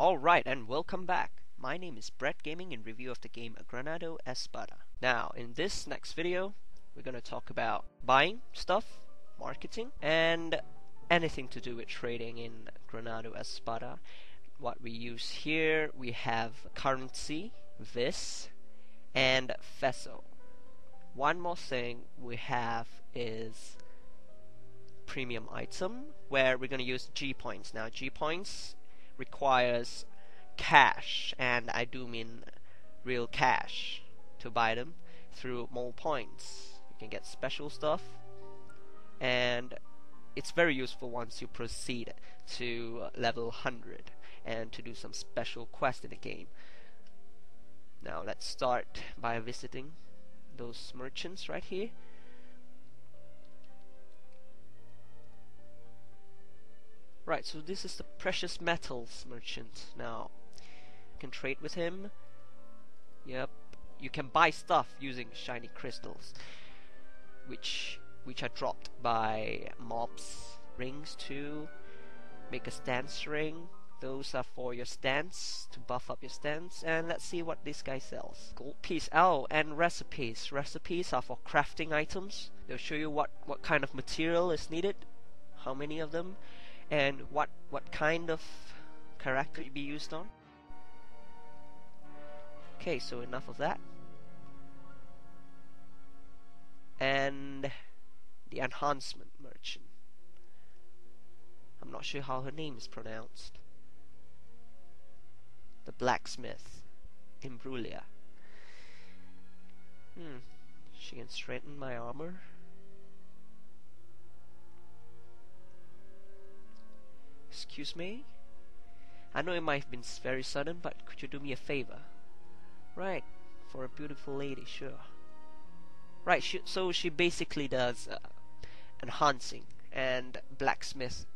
Alright, and welcome back. My name is Brett Gaming in review of the game Granado Espada. Now, in this next video, we're gonna talk about buying stuff, marketing, and anything to do with trading in Granado Espada. What we use here, we have currency, vis, and peso. One more thing we have is premium item, where we're gonna use G points. Now, G points requires cash, and I do mean real cash, to buy them through more points. You can get special stuff, and it's very useful once you proceed to level 100 and to do some special quests in the game. Now let's start by visiting those merchants right here. Right, so this is the precious metals merchant. Now, you can trade with him. Yep, you can buy stuff using shiny crystals, which are dropped by mobs. Rings to make a stance ring. Those are for your stance, to buff up your stance. And let's see what this guy sells. Gold piece. Oh, and recipes. Recipes are for crafting items. They'll show you what kind of material is needed, how many of them, and what kind of character to be used on. Okay, so enough of that. And the Enhancement merchant. I'm not sure how her name is pronounced. The blacksmith, Imbrulia. She can strengthen my armor. Excuse me? I know it might have been very sudden, but could you do me a favor? Right, for a beautiful lady, sure. Right, so she basically does enhancing and blacksmith.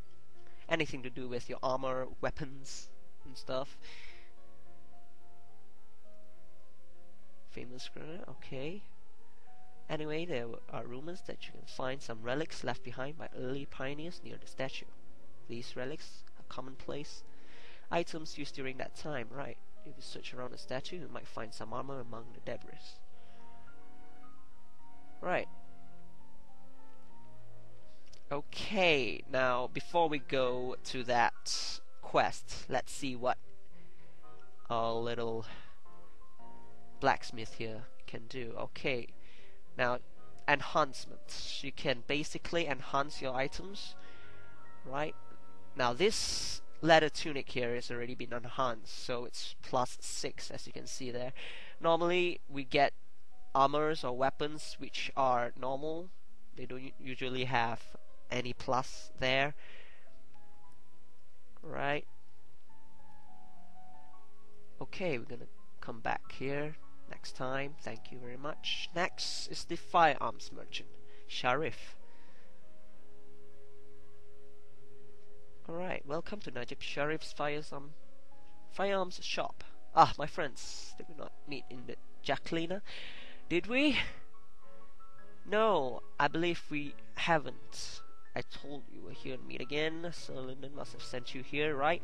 Anything to do with your armor, weapons, and stuff. Famous granite, okay. Anyway, there are rumors that you can find some relics left behind by early pioneers near the statue. These relics are commonplace items used during that time, right? If you search around the statue, you might find some armor among the debris. Right. Okay, now before we go to that quest, let's see what our little blacksmith here can do. Okay, now enhancement. You can basically enhance your items, right? Now this leather tunic here has already been enhanced, so it's +6 as you can see there. Normally we get armors or weapons which are normal. They don't usually have any plus there, right? Okay, we're gonna come back here next time. Thank you very much. Next is the firearms merchant, Sharif. Alright, welcome to Najib Sharif's firearms shop. Ah, my friends, did we not meet in the Jacqueline? Did we? No, I believe we haven't. I told you we're here to meet again, so Lyndon must have sent you here, right?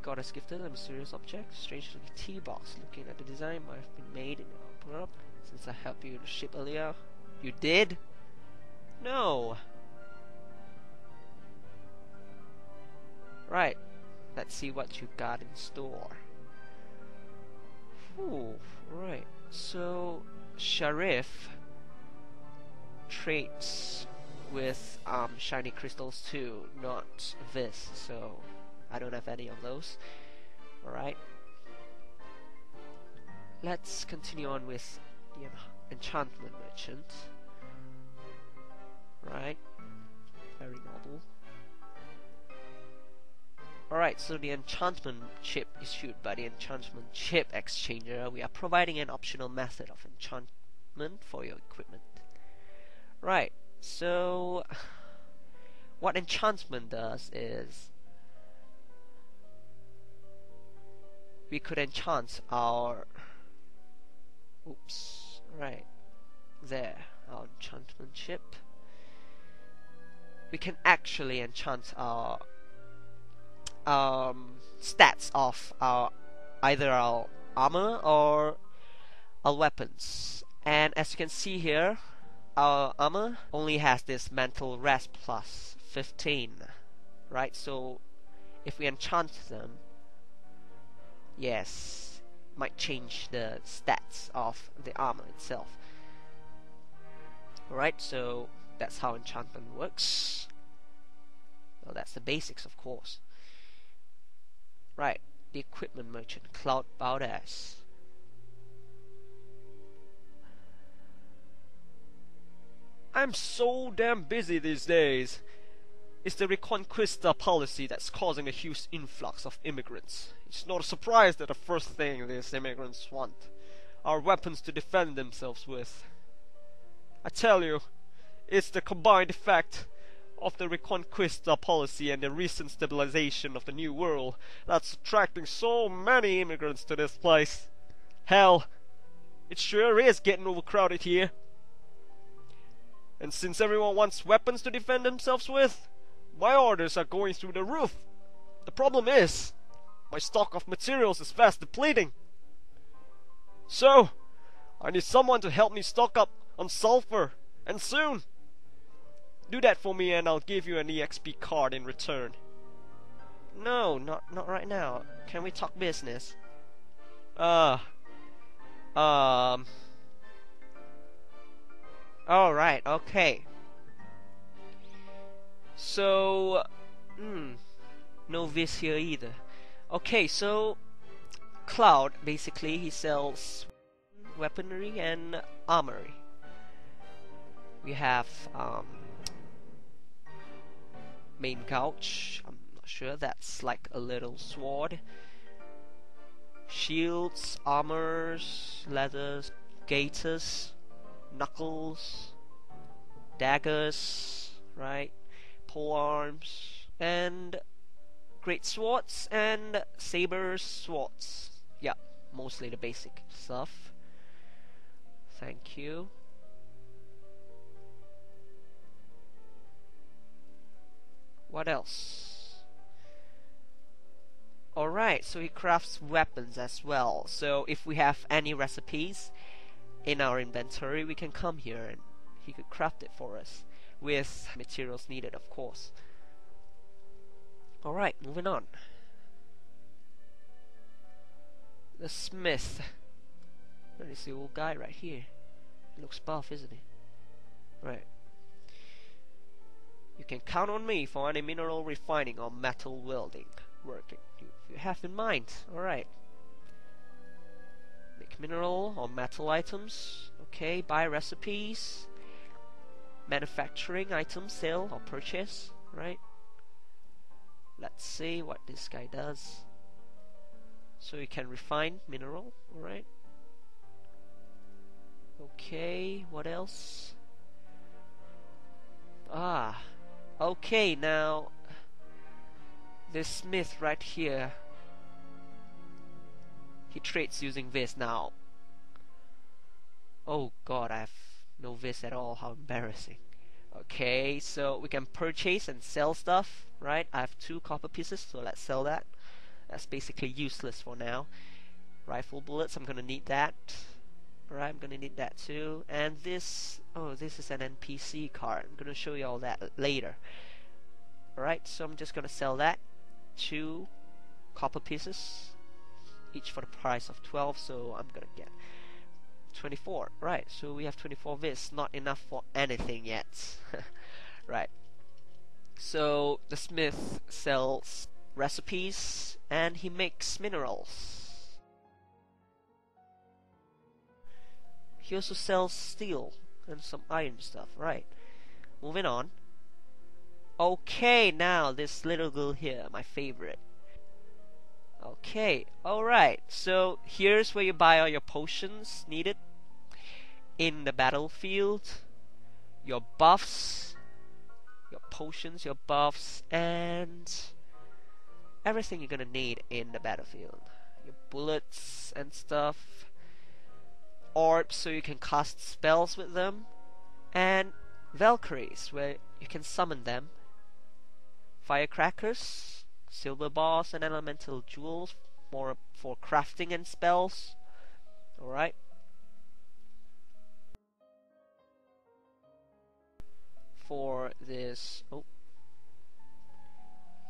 Goddess gifted a mysterious object, strange looking tea box. Looking at the design, might have been made in Europe. Since I helped you to ship earlier. You did? No. Right, let's see what you got in store. Ooh, right. So Sharif trades with shiny crystals too, not this, so I don't have any of those. Alright. Let's continue on with the Enchantment merchant. Right. Very noble. Alright, so the enchantment chip issued by the Enchantment Chip Exchanger. We are providing an optional method of enchantment for your equipment. Right, so what enchantment does is we could enchant our right there, our enchantment chip. We can actually enchant our stats of either our armor or our weapons. And as you can see here, our armor only has this mental rest plus 15, right? So if we enchant them, yes, it might change the stats of the armor itself. Alright, so that's how enchantment works. Well, that's the basics, of course. Right, the equipment merchant, Cloud Baudas. I'm so damn busy these days. It's the Reconquista policy that's causing a huge influx of immigrants. It's not a surprise that the first thing these immigrants want are weapons to defend themselves with. I tell you, it's the combined effect of the Reconquista policy and the recent stabilization of the New World that's attracting so many immigrants to this place. Hell, it sure is getting overcrowded here. And since everyone wants weapons to defend themselves with, my orders are going through the roof. The problem is, my stock of materials is fast depleting. So, I need someone to help me stock up on sulfur, and soon. Do that for me and I'll give you an EXP card in return. No, not right now. Can we talk business? Alright, okay. So, no vis here either. Okay, so Cloud, basically, he sells weaponry and armory. We have main couch, I'm not sure, that's like a little sword. Shields, armors, leathers, gaiters, knuckles, daggers, right? Pole arms, and great swords and sabers, swords. Yeah, mostly the basic stuff. Thank you. What else? Alright, so he crafts weapons as well. So if we have any recipes in our inventory, we can come here and he could craft it for us with materials needed, of course. Alright, moving on. The smith. That is the old guy right here. He looks buff, isn't he? Right. You can count on me for any mineral refining or metal welding work you have in mind. Alright. Make mineral or metal items. Okay, buy recipes. Manufacturing items, sale or purchase. Right. Let's see what this guy does. So you can refine mineral. Alright. Okay, what else? Okay, now this smith right here, he trades using this now. Oh god, I have no this at all, how embarrassing. Okay, so we can purchase and sell stuff, right? I have 2 copper pieces, so let's sell that. That's basically useless for now. Rifle bullets, I'm gonna need that. Alright, I'm gonna need that too. And this, oh, this is an NPC card. I'm gonna show you all that later. Alright, so I'm just gonna sell that. 2 copper pieces, each for the price of 12, so I'm gonna get 24. Right, so we have 24 vis, not enough for anything yet. Right, so the smith sells recipes and he makes minerals. He also sells steel and some iron stuff. Right, moving on. Okay, now this little girl here, my favorite. Okay, alright, so here's where you buy all your potions needed in the battlefield, your buffs, your potions, your buffs, and everything you're gonna need in the battlefield. Your bullets and stuff, orbs so you can cast spells with them, and Valkyries where you can summon them, firecrackers, silver bars and elemental jewels, more for crafting and spells. Alright. For this, oh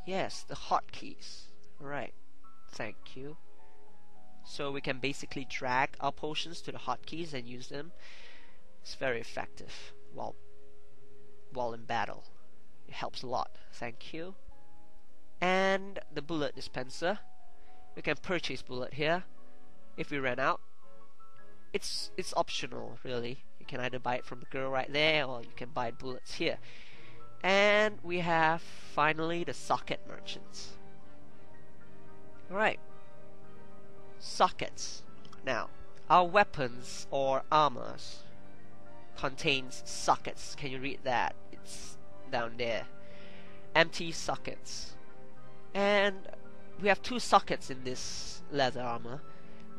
yes, the hotkeys. Alright, thank you. So we can basically drag our potions to the hotkeys and use them. It's very effective while in battle. It helps a lot. Thank you. And the bullet dispenser. We can purchase bullet here if we ran out. It's optional, really. You can either buy it from the girl right there, or you can buy bullets here. And we have finally the socket merchants. Alright. Sockets. Now, our weapons or armors contains sockets. Can you read that? It's down there. Empty sockets. And we have 2 sockets in this leather armor,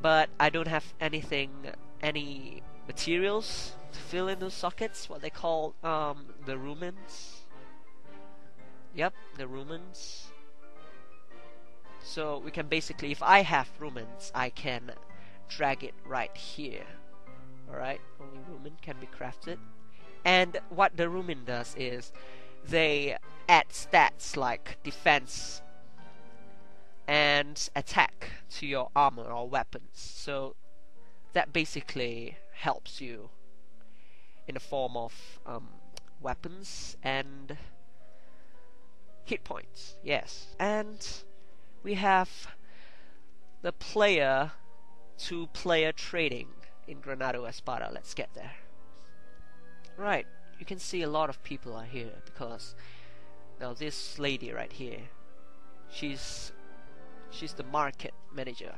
but I don't have any materials to fill in those sockets. What they call the rumens. Yep, the rumens. So we can basically, if I have rumens, I can drag it right here. Alright, only rumen can be crafted. And what the rumen does is they add stats like defense and attack to your armor or weapons. So that basically helps you in the form of weapons and hit points. Yes. And we have the player to player trading in Granado Espada. Let's get there. Right, you can see a lot of people are here because now this lady right here, she's the market manager.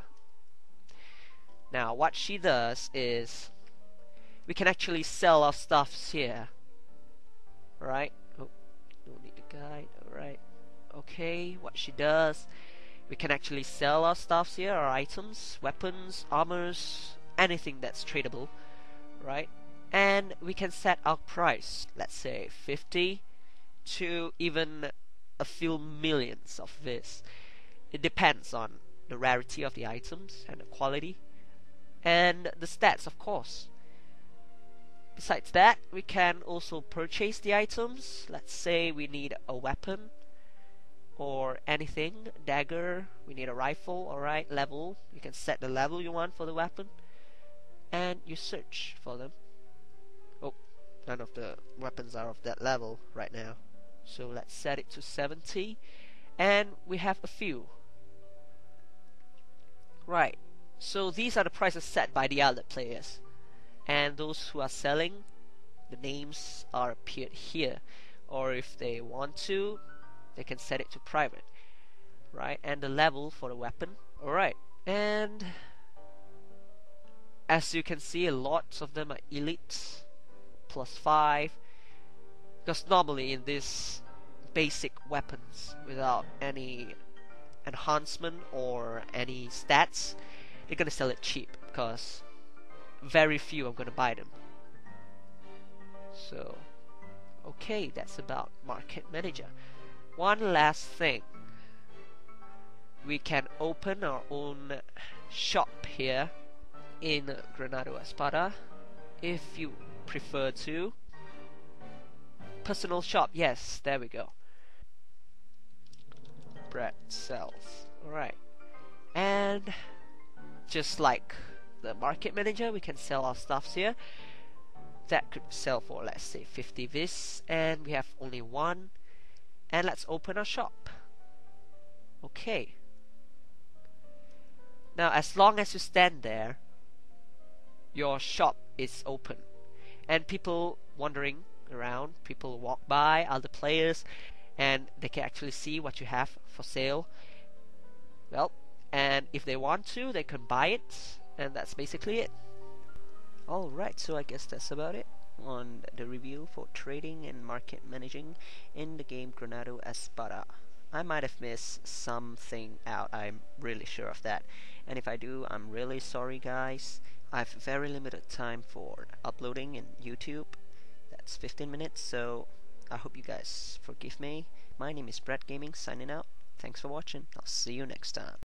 Now what she does is we can actually sell our stuffs here. Right? Oh, don't need the guide. Alright. Okay, what she does, we can actually sell our stuffs here, our items, weapons, armors, anything that's tradable. Right? And we can set our price, let's say 50 to even a few millions of this. It depends on the rarity of the items and the quality and the stats, of course. Besides that, we can also purchase the items. Let's say we need a weapon or anything, dagger, we need a rifle, alright, level. You can set the level you want for the weapon and you search for them. Oh, none of the weapons are of that level right now. So let's set it to 70 and we have a few. Right, so these are the prices set by the other players, and those who are selling, the names are appeared here, or if they want to, they can set it to private. Right, and the level for the weapon. Alright, and as you can see, lots of them are elite, +5, because normally in these basic weapons without any enhancement or any stats, they're gonna sell it cheap because very few are gonna buy them. So okay, that's about market manager. One last thing, we can open our own shop here in Granado Espada if you prefer to. Personal shop, yes, there we go. Brett sells. Alright. And just like the market manager, we can sell our stuffs here. That could sell for, let's say, 50 vis, and we have only one. And let's open our shop. Okay. Now, as long as you stand there, your shop is open. And people wandering around, people walk by, other players, and they can actually see what you have for sale. Well, and if they want to, they can buy it, and that's basically it. Alright, so I guess that's about it on the review for trading and market managing in the game Granado Espada. I might have missed something out, I'm really sure of that, and if I do, I'm really sorry guys. I have very limited time for uploading in YouTube. That's 15 minutes, so I hope you guys forgive me. My name is Brett Gaming, signing out. Thanks for watching. I'll see you next time.